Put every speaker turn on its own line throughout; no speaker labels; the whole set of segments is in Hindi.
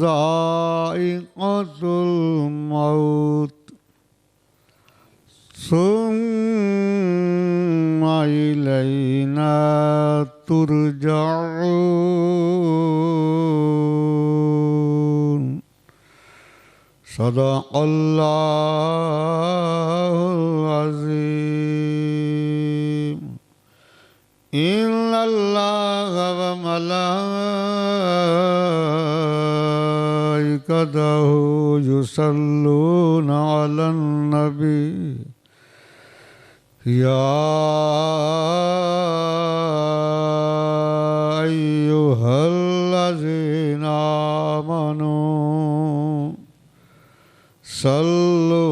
ज़ाइक़तुल मौत सुम्मा इलैना तुरजऊन। सदक़ल्लाहुल अज़ीम। इन्नल्लाहा व मलाइकतहु युसल्लूना अलन नबी या अय्युहल्लज़ीना आमनू सल्लु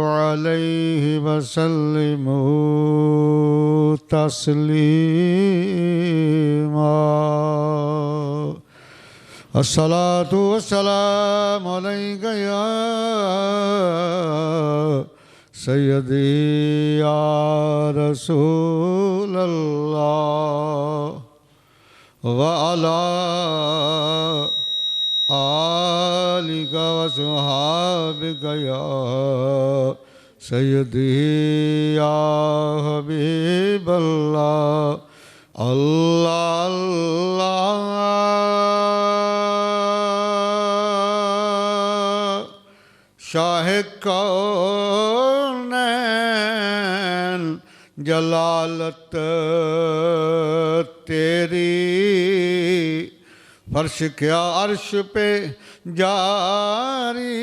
अलैहि वसल्लिमू तस्लीमा। अस्सलातु वस्सलामु अलैका या सय्यदी या रसूलल्लाह व अला आलिका व सुहाबिका या सय्यदी या हबीबल्लाह। अल्लाह अल्लाह शाह कौनैन जलालत तेरी फर्श क्या अर्श पे जारी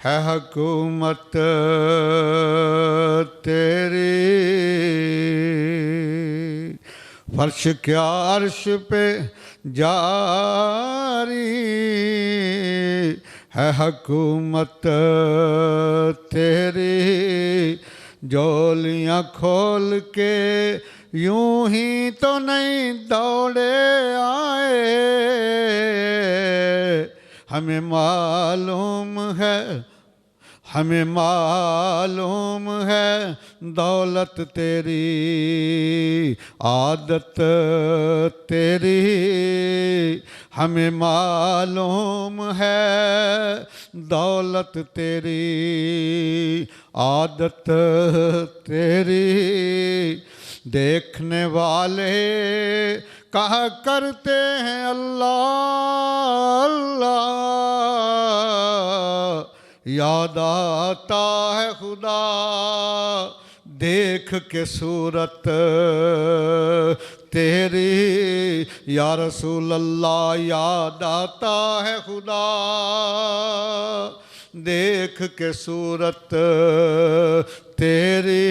है हुकूमत तेरी। फर्श क्या अर्श पे जारी है हुकूमत तेरी। झोलियाँ खोल के यूं ही तो नहीं दौड़े आए, हमें मालूम है दौलत तेरी आदत तेरी। हमें मालूम है दौलत तेरी आदत तेरी। देखने वाले कहा करते हैं अल्लाह अल्लाह, याद आता है खुदा देख के सूरत तेरी। या रसूल अल्लाह याद आता है खुदा देख के सूरत तेरी।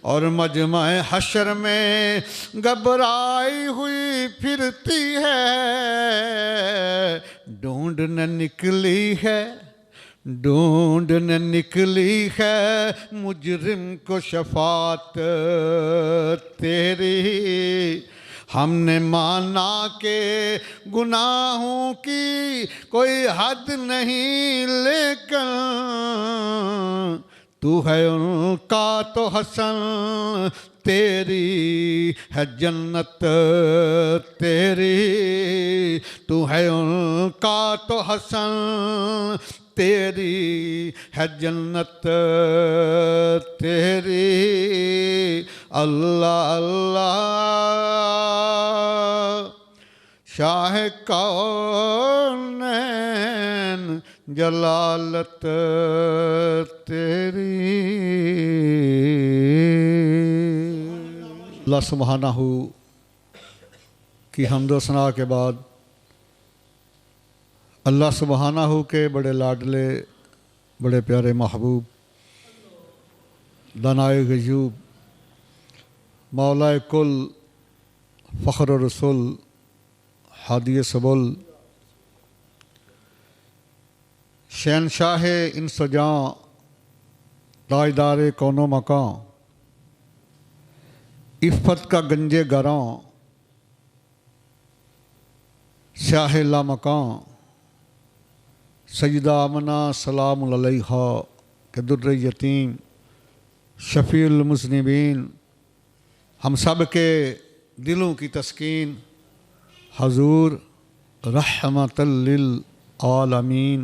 और मजमा हशर में घबराई हुई फिरती है, ढूंढने निकली है मुजरिम को शफात तेरी। हमने माना के गुनाहों की कोई हद नहीं, लेकिन तू है उनका तो हसन तेरी है जन्नत तेरी। तू है उनका तो हसन तेरी है जन्नत तेरी। अल्लाह अल्लाह शाह कौनैन जलालत तेरी। अल्लाह सुब्हानहू की हम्द व सना के बाद अल्लाह सुब्हानहू के बड़े लाडले बड़े प्यारे महबूब दानाए गयूब मौलाए कुल फ़ख्र रसूल हादिए सबुल शहनशाह इंसजां ताजदार कौनो मकां इफ़्फ़त का गंजे गरां शाह ला मकां सैयदा आमना सलाम अलैहा के दुर्र यतीम शफ़ीउल मुज़निबीन हम सब के दिलों की तस्कीन हजूर रहमतल लिल आलमीन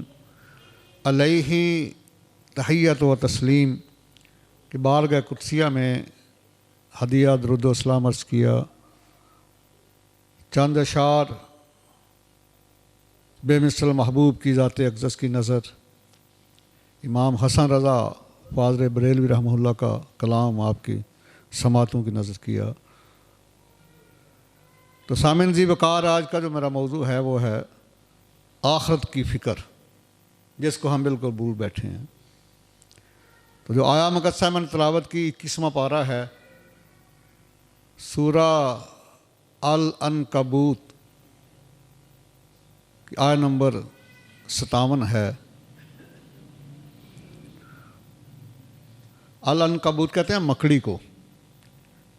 अलैहि तहियत व तस्लीम कि बारगाह कुदसिया में हदिया दुरूद व सलाम अर्ज़ किया। चंद अशार बेमिसल महबूब की ज़ात अक़दस की नज़र इमाम हसन रज़ा फ़ाज़िल बरेलवी रहमतुल्लाह का कलाम आपकी समातों की नज़र किया। तो सामिन ज़ी वक़ार आज का जो मेरा मौजू है वो है आखिरत की फ़िक्र, जिसको हम बिल्कुल भूल बैठे हैं। तो जो आया मुक़द्दसा मैंने तिलावत की 21वां पारा है, सूरा अल अनकबूत की आया नंबर 57 है। अल अनकबूत कहते हैं मकड़ी को।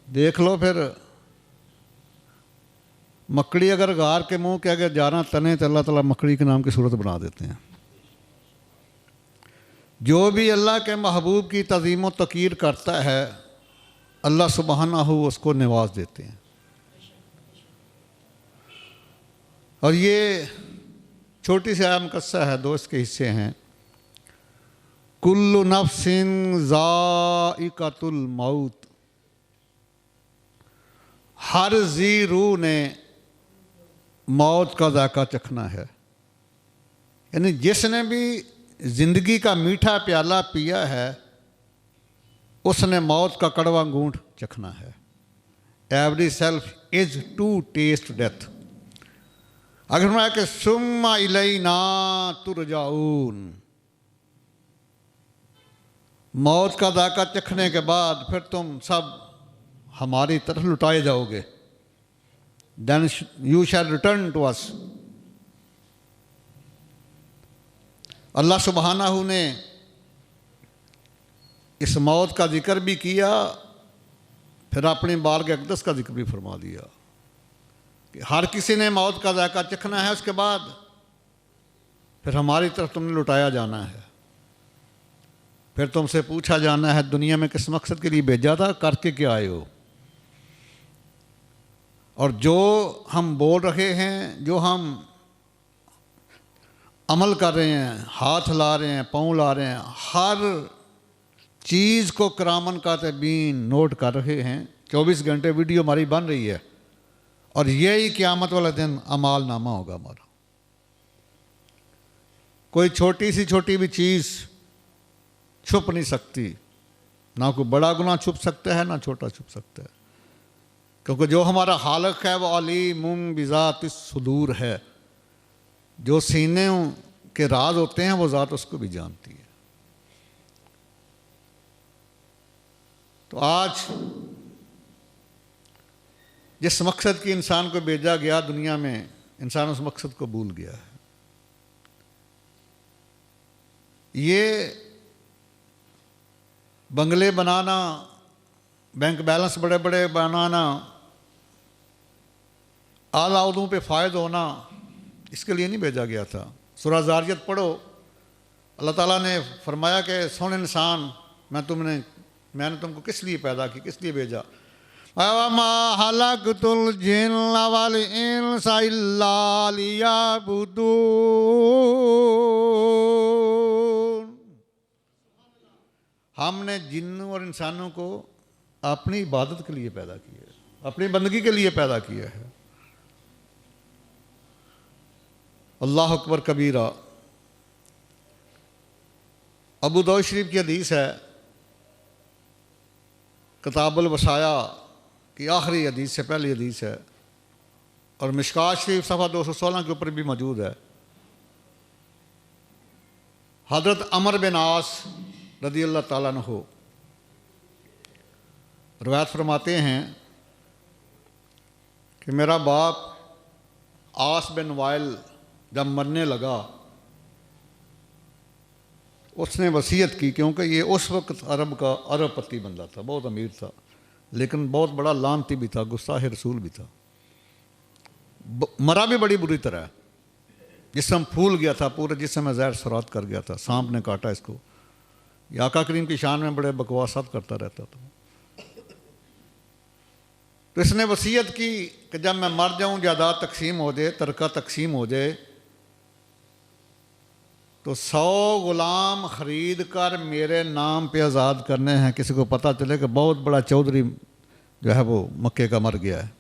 देख लो फिर, मकड़ी अगर गार के मुंह के अगर 11 तने तो अल्लाह ताला मकड़ी के नाम की सूरत बना देते हैं। जो भी अल्लाह के महबूब की तज़ीम व तक़ीर करता है अल्लाह सुब्हानहू उसको नवाज देते हैं। और ये छोटी सी आया मुक़द्दसा है, 2 इसके हिस्से हैं। कुल्लु नफ्सिन ज़ाइक़तुल मौत, हर जी रूह ने मौत का जायका चखना है। यानी जिसने भी ज़िंदगी का मीठा प्याला पिया है उसने मौत का कड़वा घूंट चखना है। Every self is to taste death. अगर मैं कि सुम्मा इलैना तुरजाऊन, मौत का जायका चखने के बाद फिर तुम सब हमारी तरफ लुटाए जाओगे। Then you shall return to us। अल्लाह सुब्हानहू ने इस मौत का जिक्र भी किया, फिर अपनी बारगाह अक़दस का जिक्र भी फरमा दिया कि हर किसी ने मौत का जायका चखना है, उसके बाद फिर हमारी तरफ तुमने लुटाया जाना है। फिर तुमसे पूछा जाना है दुनिया में किस मकसद के लिए भेजा था, करके क्या आए हो। और जो हम बोल रहे हैं, जो हम अमल कर रहे हैं, हाथ ला रहे हैं, पाँव ला रहे हैं, हर चीज़ को किरामन कातिबीन नोट कर रहे हैं। 24 घंटे वीडियो हमारी बन रही है और यही क़यामत वाला दिन अमाल नामा होगा हमारा। कोई छोटी सी छोटी भी चीज़ छुप नहीं सकती, ना कोई बड़ा गुनाह छुप सकता है ना छोटा छुप सकता है, क्योंकि जो हमारा खालिक है वो अलीमुम बिज़ातिस सुदूर है। जो सीने के राज होते हैं वो ज़ात उसको भी जानती है। तो आज जिस मकसद की इंसान को भेजा गया दुनिया में, इंसान उस मकसद को भूल गया है। ये बंगले बनाना, बैंक बैलेंस बड़े बड़े बनाना, आला उदों पे फ़ायद होना, इसके लिए नहीं भेजा गया था। सूरह ज़ारियत पढ़ो, अल्लाह ताला ने फरमाया कि सोने इंसान मैंने तुमको किस लिए पैदा की, किस लिए भेजा। वमा हलक़तुल जिन्न वल इंसा इल्ला लियअबुदून। हमने जिन्नों और इंसानों को अपनी इबादत के लिए पैदा किया है, अपनी बंदगी के लिए पैदा किया है। अल्लाह अकबर कबीरा। अबू दाऊद शरीफ की हदीस है, किताबुल वसाया की आखिरी हदीस से पहली हदीस है, और मिशकात शरीफ सफ़ा 216 के ऊपर भी मौजूद है। हज़रत अमर बिन आस रज़ी अल्लाह ताला अन्हु रवायत फरमाते हैं कि मेरा बाप आस बिन वाइल जब मरने लगा, उसने वसीयत की, क्योंकि ये उस वक्त अरबपति बंदा था, बहुत अमीर था, लेकिन बहुत बड़ा लानती भी था, गुस्ताह रसूल भी था। मरा भी बड़ी बुरी तरह, जिस्म फूल गया था, पूरे जिस्म में ज़हर सरात कर गया था, सांप ने काटा इसको। आका करीम की शान में बड़े बकवासात करता रहता था। तो इसने वसीयत की कि जब मैं मर जाऊं, जायदाद तकसीम हो जाए, तरका तकसीम हो जाए, तो 100 गुलाम ख़रीद कर मेरे नाम पे आज़ाद करने हैं। किसी को पता चले कि बहुत बड़ा चौधरी जो है वो मक्के का मर गया है।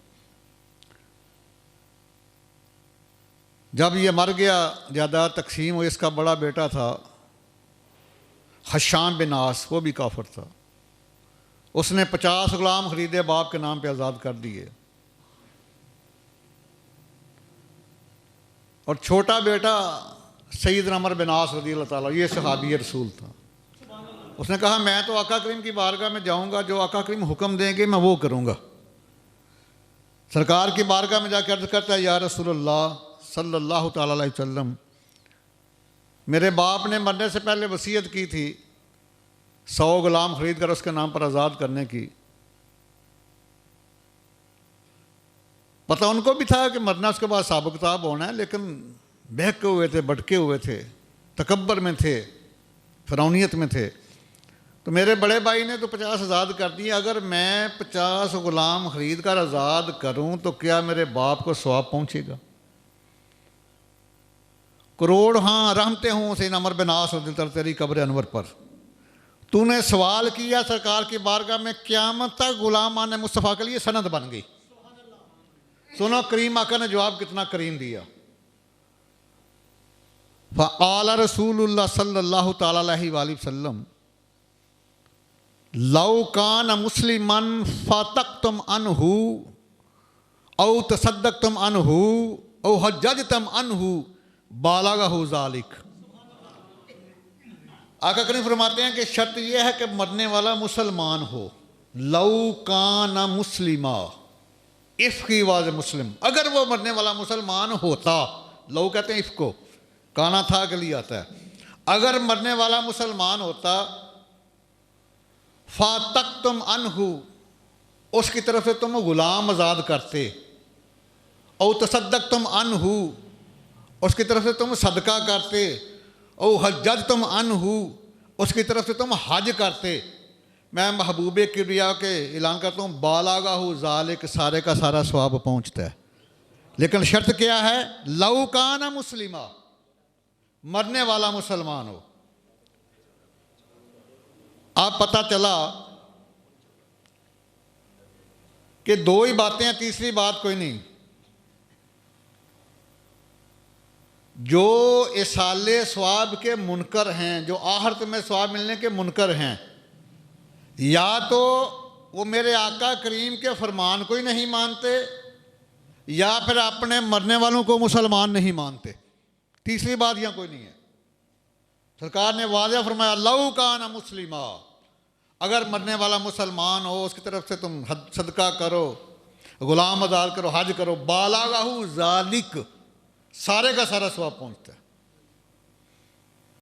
जब ये मर गया, जायदाद तकसीम हुई, इसका बड़ा बेटा था हशाम बिन आस, वो भी काफिर था। उसने 50 गुलाम खरीदे, बाप के नाम पे आज़ाद कर दिए। और छोटा बेटा सैयदना उमर बिन आस रज़ी अल्लाह ताला, ये सहाबी रसूल था। उसने कहा मैं तो आका करीम की बारगाह में जाऊंगा, जो आका करीम हुक्म देंगे मैं वो करूंगा। सरकार की बारगाह में जाकर अर्ज़ करता है, या रसूलल्लाह सल्लल्लाहु ताला अलैहि वसल्लम, मेरे बाप ने मरने से पहले वसीयत की थी 100 गुलाम खरीद कर उसके नाम पर आज़ाद करने की। पता उनको भी था कि मरना उसके बाद हिसाब किताब होना है, लेकिन बहके हुए थे, भटके हुए थे, तकब्बर में थे, फ़िरौनियत में थे। तो मेरे बड़े भाई ने तो 50 आज़ाद कर दिए। अगर मैं 50 गुलाम खरीद कर आज़ाद करूं तो क्या मेरे बाप को सवाब पहुंचेगा? करोड़ हाँ रहमते हूँ सैयदना उमर बिन आस तेरी कब्र अनवर पर। तूने सवाल किया सरकार की बारगाह में, क़यामत तक गुलामान मुस्तफ़ा के लिए सनद बन गई। सुनो करीम आका ने जवाब कितना करीम दिया। फ़क़ाल रसूलुल्लाह सल्लल्लाहु ताला अलैहि वसल्लम, लौ कान मुस्लिमन फ़तक़्तुम अन्हु औ तसद्दक़्तुम अन्हु औ हज्जजतुम अन्हु बालगहु ज़ालिक। आका करीम फरमाते हैं कि शर्त यह है कि मरने वाला मुसलमान हो। लौ कान मुस्लिमा, इफ़ की वाज मुस्लिम, अगर वो मरने वाला मुसलमान होता, लौ कहते हैं इफ़ को, काना था के लिए आता है। अगर मरने वाला मुसलमान होता, फ़तक़्तुम अन्हु, उसकी तरफ से तुम गुलाम आज़ाद करते, औ तसद्दक़्तुम अन्हु, उसकी तरफ से तुम सदका करते, औ हज्जजतुम अन्हु, उसकी तरफ से तुम हज करते। मैं महबूब किबरिया के ऐलान करता हूँ, बालागाहु ज़ालिक, सारे का सारा सवाब पहुँचता है। लेकिन शर्त क्या है? लौ काना मुस्लिमा, मरने वाला मुसलमान हो। अब पता चला कि दो ही बातें हैं, तीसरी बात कोई नहीं। जो इसाले सवाब के मुनकर हैं, जो आहरत में सवाब मिलने के मुनकर हैं, या तो वो मेरे आका करीम के फरमान को ही नहीं मानते, या फिर अपने मरने वालों को मुसलमान नहीं मानते। तीसरी बात यहाँ कोई नहीं है। सरकार ने वाज़ेह फरमाया, लौ काना मुस्लिमा, अगर मरने वाला मुसलमान हो, उसकी तरफ से तुम सदका करो, गुलाम आज़ाद करो, हज करो, बालागाहु ज़ालिक, सारे का सारा सवाब पहुँचता है।